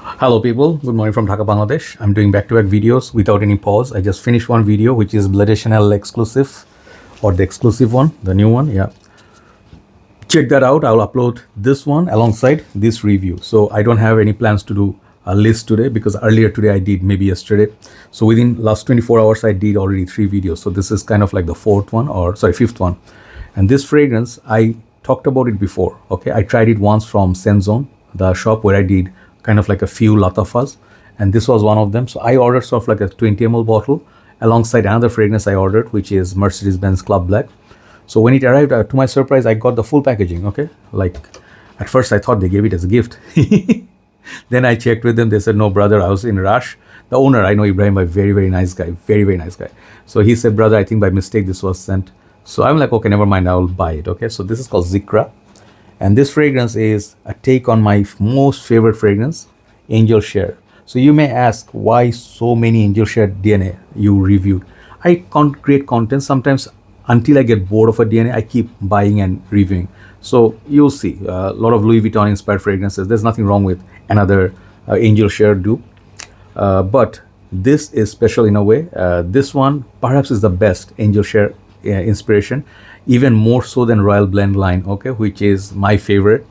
Hello people, good morning from Dhaka, Bangladesh. I'm doing back-to-back videos without any pause. I just finished one video which is Bloody Chanel exclusive, or the exclusive one, the new one. Yeah, check that out. I'll upload this one alongside this review. So I don't have any plans to do a list today because earlier today I did, maybe yesterday. So within last 24 hours I did already 3 videos. So this is kind of like the fifth one. And this fragrance, I talked about it before. Okay, I tried it once from Senzone, the shop where I did kind of like a few Lattafas, and this was one of them. So I ordered sort of like a 20 ml bottle alongside another fragrance I ordered, which is Mercedes-Benz Club Black. So when it arrived, to my surprise, I got the full packaging. Okay, like at first I thought they gave it as a gift. Then I checked with them. They said, no, brother, I was in a rush. The owner, I know Ibrahim, a very, very nice guy, very, very nice guy. So he said, brother, I think by mistake this was sent. So I'm like, okay, never mind, I will buy it. Okay, so this is called Zikra. And this fragrance is a take on my most favorite fragrance, Angel Share. So you may ask, why so many Angel Share DNA you reviewed? I can't create content sometimes. Until I get bored of a DNA, I keep buying and reviewing. So you'll see a lot of Louis Vuitton inspired fragrances. There's nothing wrong with another Angel Share dupe. But this is special in a way. This one perhaps is the best Angel Share inspiration, even more so than Royal Blend line, okay, which is my favorite.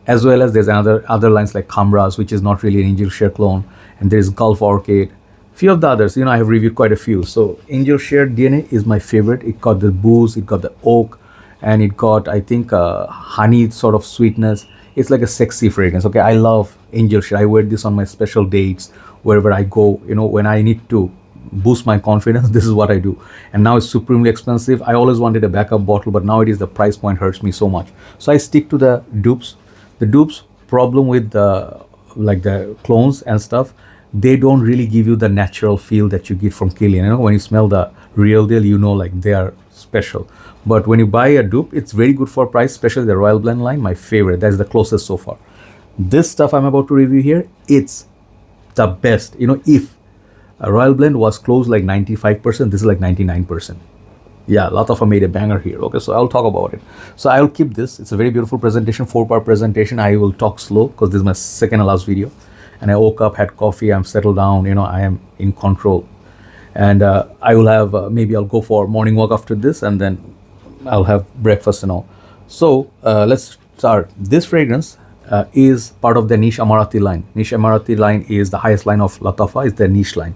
As well as there's other lines like Khamras, which is not really an Angel Share clone, and there's Gulf Orchid. Few of the others, I have reviewed quite a few. So Angel Share DNA is my favorite. It got the booze, it got the oak, and it got, I think, honey sort of sweetness. It's like a sexy fragrance. Okay, I love Angel Share. I wear this on my special dates, wherever I go. When I need to boost my confidence, this is what I do. And now it's supremely expensive. I always wanted a backup bottle, but now it is, the price point hurts me so much. So I stick to the dupes. The dupes problem with the clones and stuff, they don't really give you the natural feel that you get from Kilian. When you smell the real deal, like they are special. But when you buy a dupe, it's very good for price, especially the Royal Blend line, my favorite. That's the closest so far. This stuff I'm about to review here, it's the best. If a Royal Blend was close like 95%, this is like 99%. Yeah, Lattafa made a banger here. Okay, so I'll talk about it. So I'll keep this. It's a very beautiful presentation, 4-part presentation. I will talk slow because this is my second and last video. And I woke up, had coffee, I'm settled down, I am in control. And I will have, maybe I'll go for morning walk after this, and then I'll have breakfast and all. So let's start. This fragrance is part of the Niche Emarati line. Niche Emarati line is the highest line of Lattafa, it's the niche line.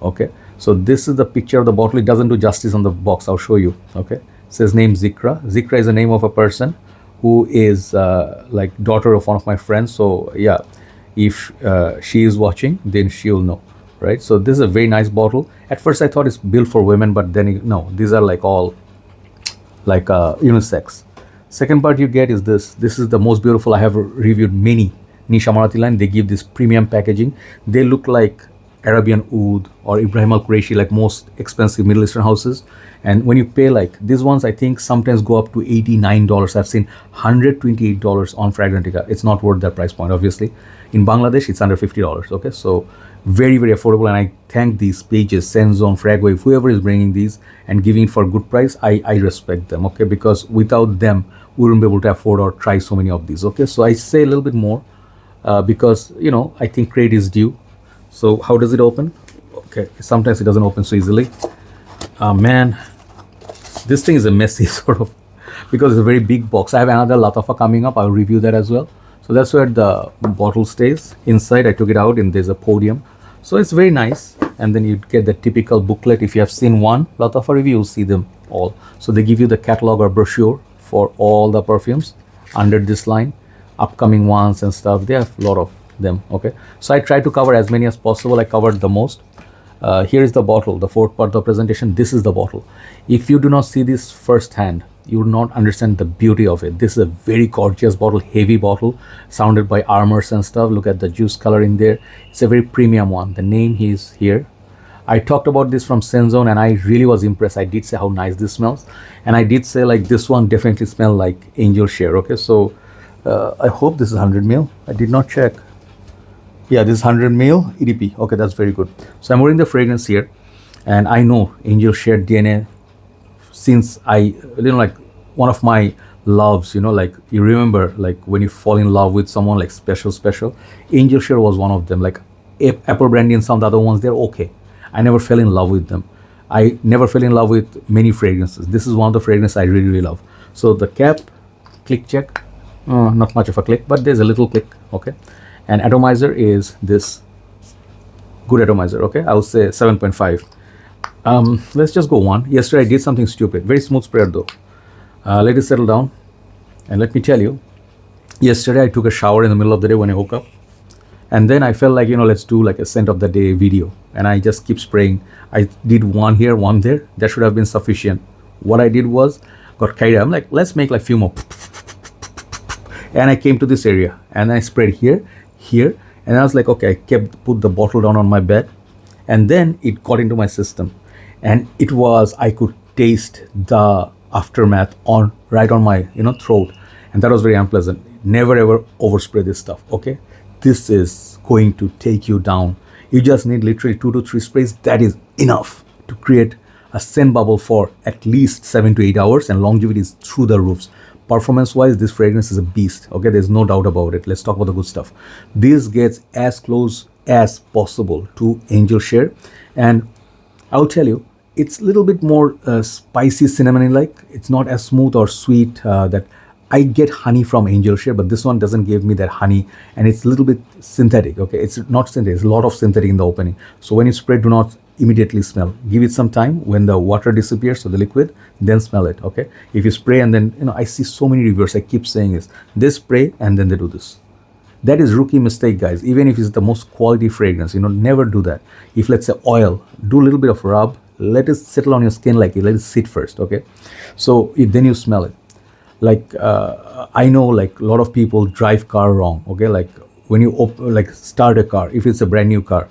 Okay, so this is the picture of the bottle. It doesn't do justice on the box. I'll show you. Okay, it says name Zikra. Zikra is the name of a person who is like daughter of one of my friends. So yeah, if she is watching, then she'll know, right? So this is a very nice bottle. At first I thought it's built for women, but then no, these are like all like unisex. Second part you get is this. This is the most beautiful. I have reviewed many Niche Emarati line. They give this premium packaging. They look like Arabian Oud or Ibrahim al-Quraishi, like most expensive Middle Eastern houses. And when you pay, like these ones, I think sometimes go up to $89. I've seen $128 on Fragrantica. It's not worth that price point, obviously. In Bangladesh, it's under $50. Okay, so very, very affordable. And I thank these pages, Senzone, Fragwave, whoever is bringing these and giving it for a good price. I respect them. Okay, because without them, we wouldn't be able to afford or try so many of these. Okay, so I say a little bit more because I think credit is due. So how does it open? Okay, sometimes it doesn't open so easily. Man, this thing is a messy sort of, because it's a very big box. I have another Lattafa coming up. I'll review that as well. So that's where the bottle stays. Inside, I took it out and there's a podium. So it's very nice. And then you get the typical booklet. If you have seen one Lattafa review, you'll see them all. So they give you the catalog or brochure for all the perfumes under this line, upcoming ones and stuff. They have a lot of them. Okay, so I try to cover as many as possible. I covered the most. Here is the bottle, the fourth part of the presentation. This is the bottle. If you do not see this firsthand, you will not understand the beauty of it. This is a very gorgeous bottle, heavy bottle, surrounded by armors and stuff. Look at the juice color in there. It's a very premium one. The name is here. I talked about this from Senzone and I really was impressed. I did say how nice this smells, and I did say like this one definitely smells like Angel Share. Okay, so I hope this is 100 ml. I did not check. Yeah, this is 100 ml EDP. Okay, that's very good. So I'm wearing the fragrance here, and I know Angel Share DNA since like one of my loves, like you remember, like when you fall in love with someone like special, Angel Share was one of them. Like Apple Brandy and some of the other ones, they're okay. I never fell in love with them. I never fell in love with many fragrances. This is one of the fragrances I really love. So the cap, click check, not much of a click, but there's a little click, okay. And atomizer is this good atomizer, okay. I would say 7.5. Let's just go 1. Yesterday I did something stupid. Very smooth sprayer though. Let it settle down, and let me tell you, yesterday I took a shower in the middle of the day when I woke up, and then I felt like, let's do like a scent of the day video, and I just keep spraying. I did 1 here, 1 there. That should have been sufficient. What I did was got carried away. I'm like, let's make like few more, and I came to this area and I sprayed here, and I was like, okay, I put the bottle down on my bed, and then it got into my system, and I could taste the aftermath right on my throat, and that was very unpleasant. Never ever overspray this stuff, okay. This is going to take you down. You just need literally 2 to 3 sprays. That is enough to create a scent bubble for at least 7 to 8 hours, and longevity is through the roofs. Performance wise, this fragrance is a beast, okay. There's no doubt about it. Let's talk about the good stuff. This gets as close as possible to Angel Share, and I'll tell you, it's a little bit more spicy, cinnamony like. It's not as smooth or sweet that I get honey from Angel Share, but this one doesn't give me that honey, and it's a little bit synthetic, okay. It's not synthetic, it's a lot of synthetic in the opening. So when you spray, do not immediately smell. Give it some time. When the water disappears, so the liquid, then smell it, okay. If you spray and then, I see so many reviewers, I keep saying this, they spray and then they do this. That is rookie mistake, guys. Even if it's the most quality fragrance, never do that. If let's say oil, do a little bit of rub, let it settle on your skin, like let it sit first, okay. So then you smell it. Like I know, like a lot of people drive car wrong, okay. Like when you start a car, if it's a brand new car,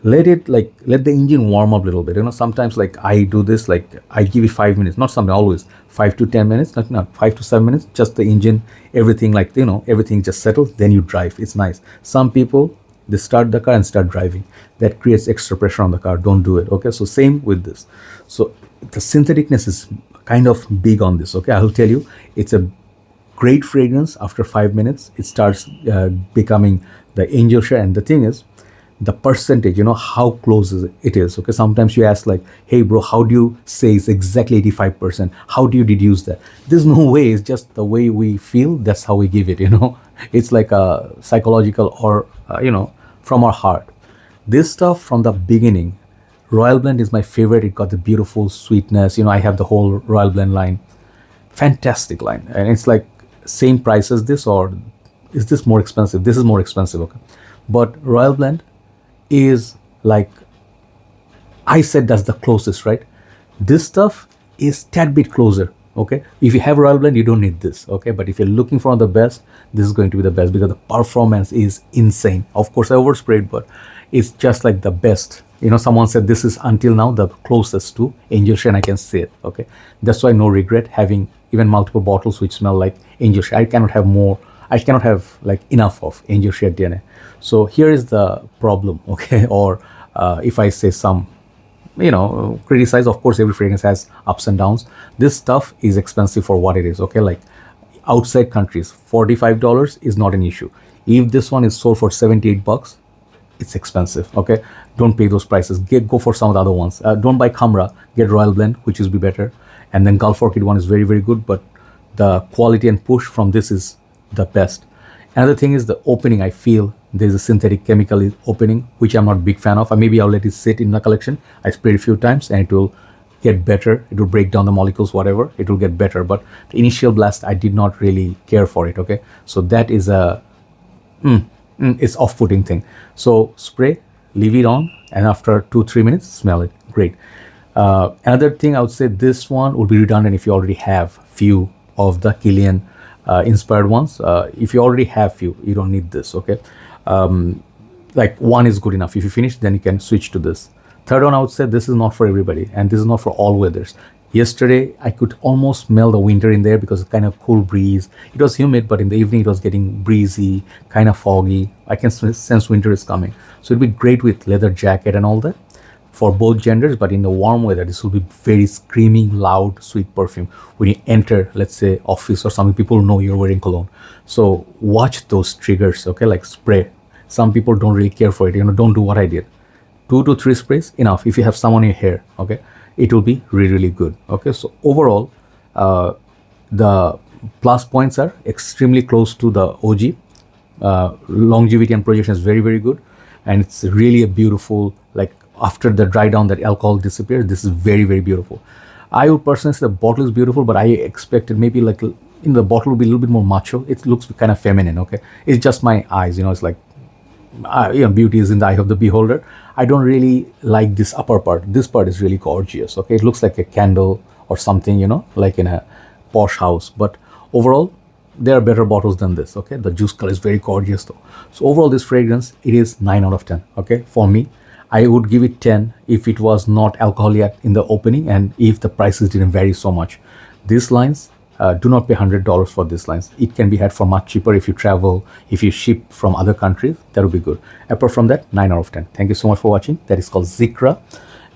let the engine warm up a little bit. Sometimes like I do this, like I give it 5 minutes, not something, always 5 to 10 minutes, not 5 to 7 minutes, just the engine, everything, like everything just settles, then you drive. It's nice. Some people, they start the car and start driving. That creates extra pressure on the car. Don't do it, okay. So same with this. So the syntheticness is kind of big on this, okay. I'll tell you, it's a great fragrance. After 5 minutes it starts becoming the Angel Share. And the thing is, the percentage, how close it is, okay. Sometimes you ask like, hey bro, how do you say it's exactly 85%? How do you deduce that? There's no way. It's just the way we feel, that's how we give it. It's like a psychological, or from our heart. This stuff from the beginning, Royal Blend is my favorite. It got the beautiful sweetness. I have the whole Royal Blend line. Fantastic line. And it's like same price as this, or is this more expensive? This is more expensive, okay. But Royal Blend is, like I said, that's the closest, right? This stuff is tad bit closer, okay. If you have Royal Blend, you don't need this, okay. But if you're looking for the best, this is going to be the best, because the performance is insane. Of course I oversprayed, but it's just like the best. Someone said this is until now the closest to Angel Share, and I can say it, okay. That's why no regret having even multiple bottles which smell like Angel Share. I cannot have like enough of Angel Share DNA. So here is the problem, okay. Or if I say some, criticize, of course every fragrance has ups and downs. This stuff is expensive for what it is, okay. Like outside countries, $45 is not an issue. If this one is sold for $78, it's expensive, okay. Don't pay those prices. Go for some of the other ones. Don't buy Khamra, get Royal Blend, which is be better. And then Gulf Orchid one is very, very good, but the quality and push from this is the best. Another thing is the opening. I feel there's a synthetic chemical opening, which I'm not a big fan of. Maybe I'll let it sit in the collection. I sprayed a few times and it will get better. It will break down the molecules, whatever. It will get better. But the initial blast, I did not really care for it, okay. So that is a it's off-putting thing. So spray, leave it on, and after 2-3 minutes, smell it. Great. Another thing I would say, this one will be redundant if you already have few of the Kilian inspired ones. If you already have few, you don't need this, okay. Like one is good enough. If you finish, then you can switch to this. Third one, I would say this is not for everybody, and this is not for all weathers. Yesterday, I could almost smell the winter in there because it's kind of cool breeze. It was humid, but in the evening it was getting breezy, kind of foggy. I can sense winter is coming. So it'd be great with leather jacket and all that. for both genders, but in the warm weather, this will be very screaming, loud, sweet perfume. When you enter, let's say, office or something, people know you're wearing cologne. So watch those triggers, okay? Like spray. Some people don't really care for it. Don't do what I did. 2 to 3 sprays, enough. If you have some on your hair, okay, it will be really, really good. Okay, so overall, the plus points are extremely close to the OG. Longevity and projection is very, very good, and it's really a beautiful, like after the dry down, that alcohol disappears. This is very, very beautiful. I would personally say the bottle is beautiful, but I expected maybe like in the bottle will be a little bit more macho. It looks kind of feminine. Okay, it's just my eyes. It's like beauty is in the eye of the beholder. I don't really like this upper part. This part is really gorgeous. Okay, it looks like a candle or something. Like in a posh house. But overall, there are better bottles than this. Okay, the juice color is very gorgeous though. So overall, this fragrance, it is 9 out of 10. Okay, for me, I would give it 10 if it was not alcoholic in the opening and if the prices didn't vary so much. These lines, do not pay $100 for these lines. It can be had for much cheaper if you travel, if you ship from other countries. That would be good. Apart from that, 9 out of 10. Thank you so much for watching. That is called Zikra,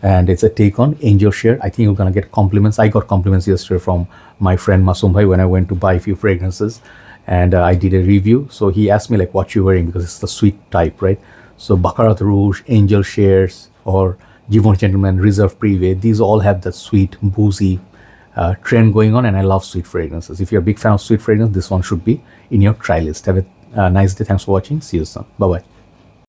and it's a take on Angel Share. I think you're gonna get compliments. I got compliments yesterday from my friend Masum Bhai when I went to buy a few fragrances, and I did a review. So he asked me like what you're wearing, because it's the sweet type, right? So Baccarat Rouge, Angel Shares, or Jivon Gentleman, Reserve Privé, these all have the sweet, boozy trend going on, and I love sweet fragrances. If you're a big fan of sweet fragrance, this one should be in your try list. Have a nice day. Thanks for watching. See you soon. Bye-bye.